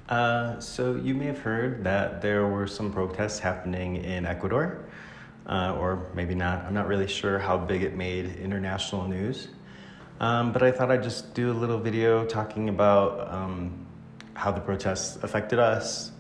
So you may have heard that there were some protests happening in Ecuador, or maybe not. I'm not really sure how big it made international news. But I thought I'd just do a little video talking about how the protests affected us.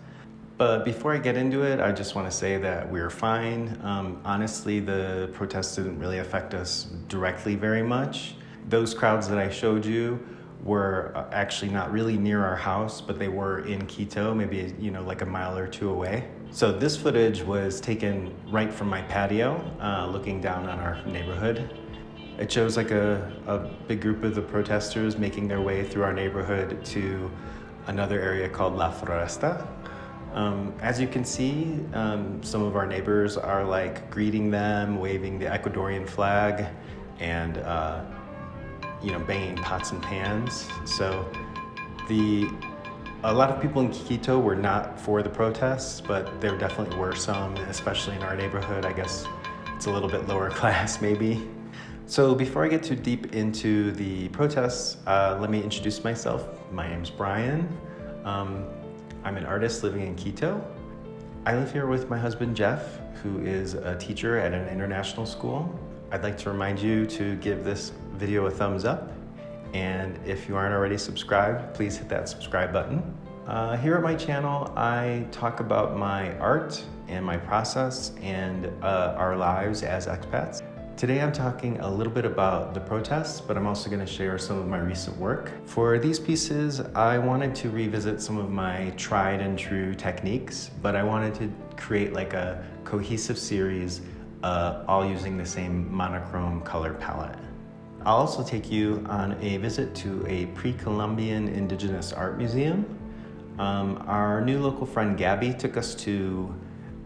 But before I get into it, I just want to say that we're fine. Honestly, the protests didn't really affect us directly very much. Those crowds that I showed you were actually not really near our house, but they were in Quito, maybe like a mile or two away. So this footage was taken right from my patio, looking down on our neighborhood. It shows like a big group of the protesters making their way through our neighborhood to another area called La Floresta. As you can see, some of our neighbors are like greeting them, waving the Ecuadorian flag, and banging pots and pans. So a lot of people in Quito were not for the protests, but there definitely were some, especially in our neighborhood. I guess it's a little bit lower class maybe. So before I get too deep into the protests, let me introduce myself. My name's Brian. I'm an artist living in Quito. I live here with my husband, Jeff, who is a teacher at an international school. I'd like to remind you to give this video a thumbs up. And if you aren't already subscribed, please hit that subscribe button. Here at my channel, I talk about my art and my process and our lives as expats. Today I'm talking a little bit about the protests, but I'm also going to share some of my recent work. For these pieces, I wanted to revisit some of my tried and true techniques, but I wanted to create like a cohesive series, all using the same monochrome color palette. I'll also take you on a visit to a precolumbian indigenous art museum. Our new local friend Gabby took us to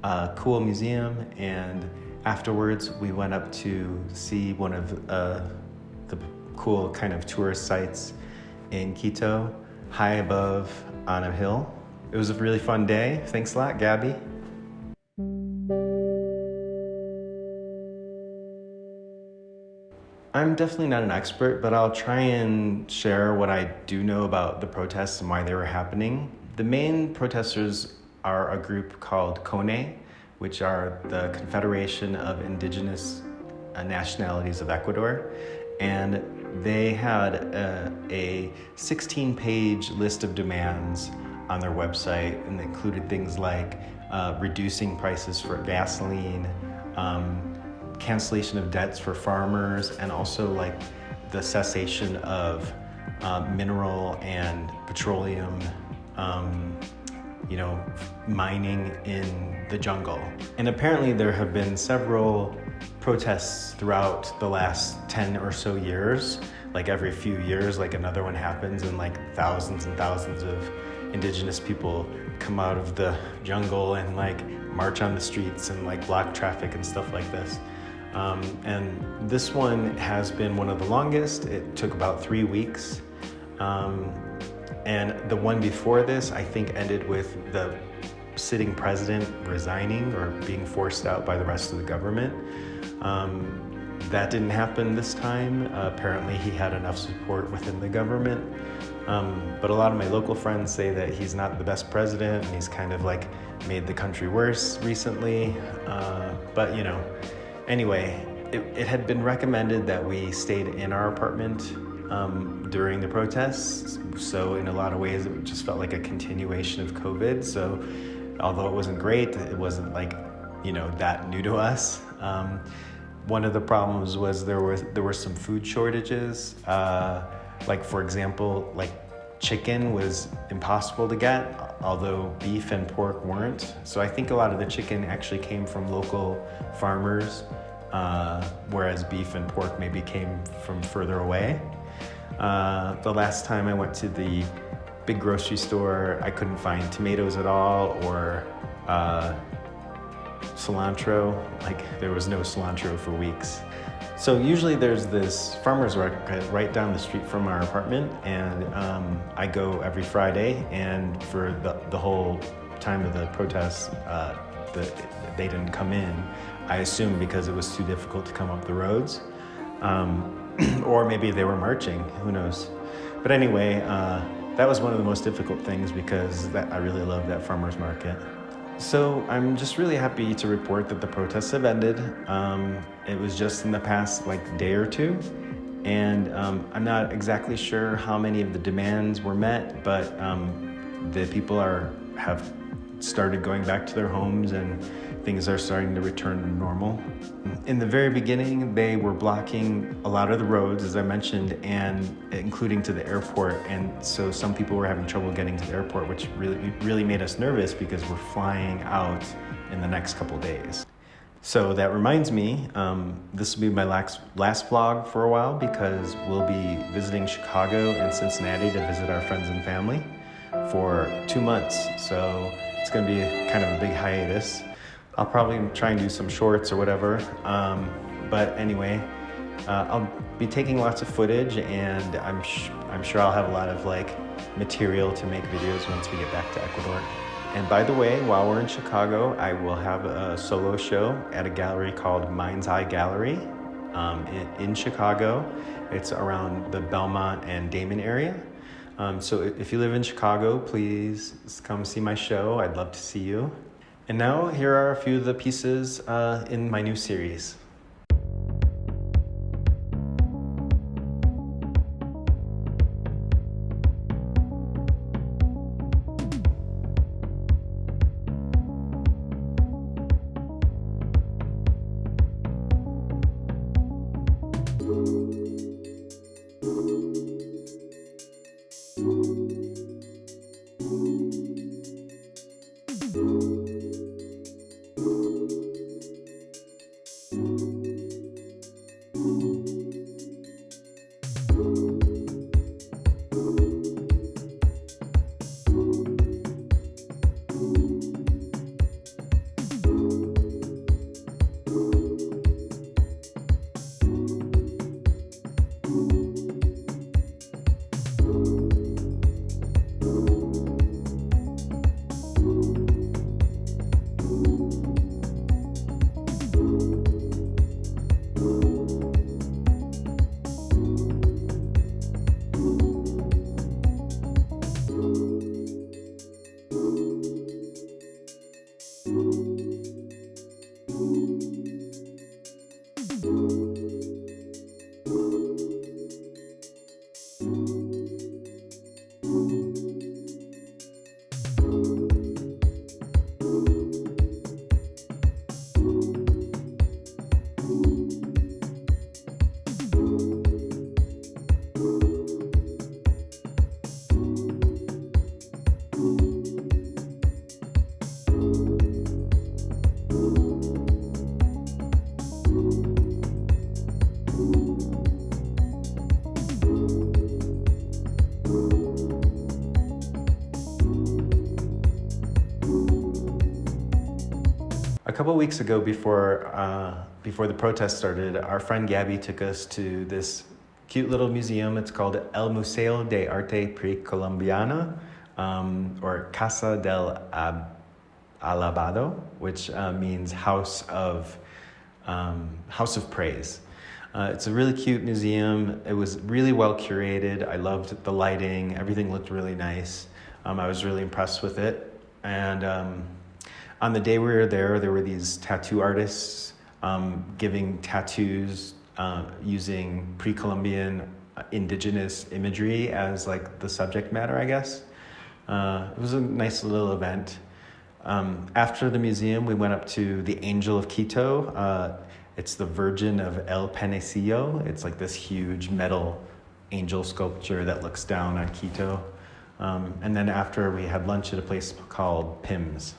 a cool museum, and afterwards, we went up to see one of the cool kind of tourist sites in Quito, high above on a hill. It was a really fun day. Thanks a lot, Gabby. I'm definitely not an expert, but I'll try and share what I do know about the protests and why they were happening. The main protesters are a group called CONE, which are the Confederation of Indigenous Nationalities of Ecuador. And they had a 16-page list of demands on their website, and they included things like reducing prices for gasoline, cancellation of debts for farmers, and also like the cessation of mineral and petroleum mining in the jungle. And apparently there have been several protests throughout the last 10 or so years. Like every few years, like another one happens, and like thousands and thousands of indigenous people come out of the jungle and like march on the streets and like block traffic and stuff like this. And this one has been one of the longest. It took about 3 weeks. And the one before this, I think, ended with the sitting president resigning or being forced out by the rest of the government. That didn't happen this time. Apparently he had enough support within the government. But a lot of my local friends say that he's not the best president, and he's kind of like made the country worse recently. But anyway, it had been recommended that we stayed in our apartment during the protests. So in a lot of ways, it just felt like a continuation of COVID. So although it wasn't great, it wasn't like, that new to us. One of the problems was there were some food shortages. Like for example, like chicken was impossible to get, although beef and pork weren't. So I think a lot of the chicken actually came from local farmers, whereas beef and pork maybe came from further away. The last time I went to the big grocery store, I couldn't find tomatoes at all, or cilantro. Like there was no cilantro for weeks. So usually there's this farmer's market right down the street from our apartment, and I go every Friday, and for the whole time of the protests, they didn't come in. I assume because it was too difficult to come up the roads. Or maybe they were marching, who knows. But anyway, that was one of the most difficult things because I really love that farmer's market. So I'm just really happy to report that the protests have ended. It was just in the past day or two, and I'm not exactly sure how many of the demands were met, but the people have started going back to their homes and things are starting to return to normal. In the very beginning, they were blocking a lot of the roads, as I mentioned, and including to the airport. And so some people were having trouble getting to the airport, which really made us nervous because we're flying out in the next couple days. So that reminds me, this will be my last vlog for a while because we'll be visiting Chicago and Cincinnati to visit our friends and family for 2 months. So it's going to be kind of a big hiatus. I'll probably try and do some shorts or whatever. But anyway, I'll be taking lots of footage, and I'm sure I'll have a lot of material to make videos once we get back to Ecuador. And by the way, while we're in Chicago, I will have a solo show at a gallery called Mind's Eye Gallery in Chicago. It's around the Belmont and Damon area. So if you live in Chicago, please come see my show. I'd love to see you. And now here are a few of the pieces in my new series. A couple weeks ago, before the protest started, our friend Gabby took us to this cute little museum. It's called El Museo de Arte Precolumbiana, or Casa del Alabado, which means House of Praise. It's a really cute museum. It was really well curated. I loved the lighting. Everything looked really nice. I was really impressed with it. And on the day we were there were these tattoo artists giving tattoos using precolumbian indigenous imagery as the subject matter, I guess. It was a nice little event. After the museum, we went up to the Angel of Quito. It's the Virgin of El Panecillo. It's this huge metal angel sculpture that looks down on Quito. And then after, we had lunch at a place called Pim's.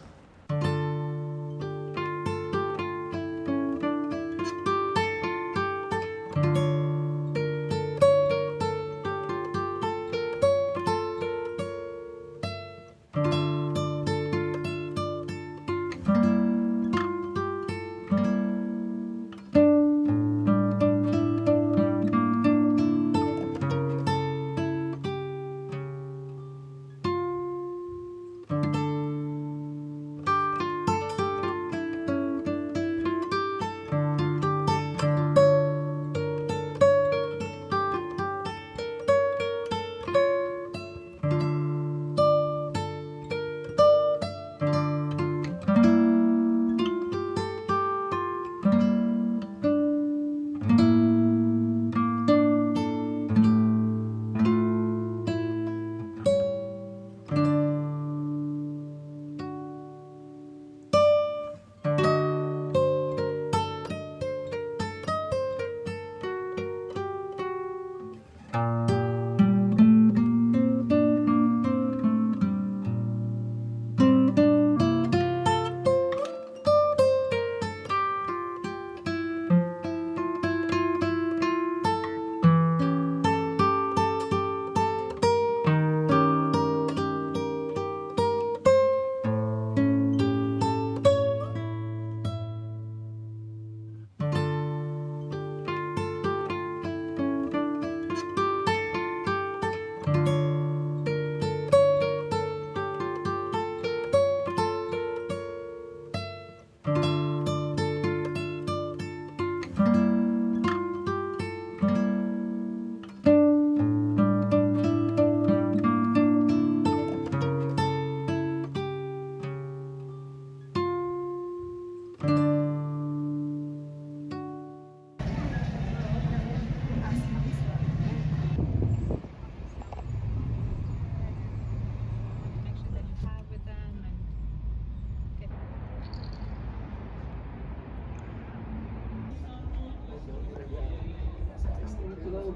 Or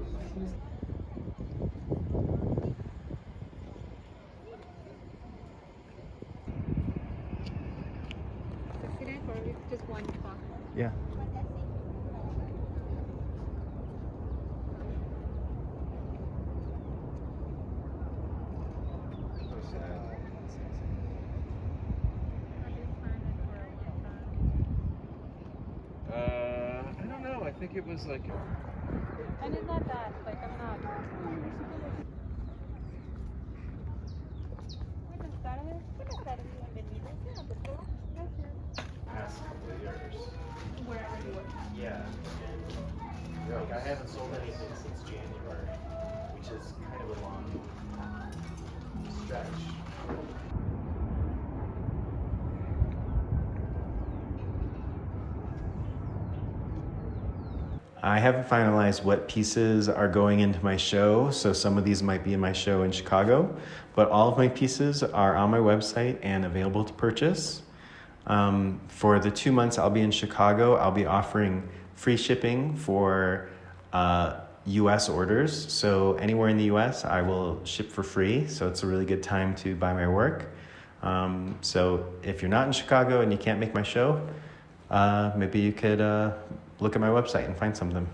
just one spot? Yeah. I don't know. I think it was like. And it's not that, like, I'm not. Buenas tardes. Buenas tardes, bienvenidos. Gracias. Past couple of years. Wherever you work. Yeah. And like, I haven't sold anything since January, which is kind of a long stretch. I haven't finalized what pieces are going into my show, so some of these might be in my show in Chicago, but all of my pieces are on my website and available to purchase. For the 2 months I'll be in Chicago, I'll be offering free shipping for US orders. So anywhere in the US, I will ship for free. So it's a really good time to buy my work. So if you're not in Chicago and you can't make my show, maybe you could look at my website and find something.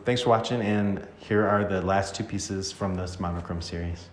Thanks for watching, and here are the last 2 pieces from this Monochrome series.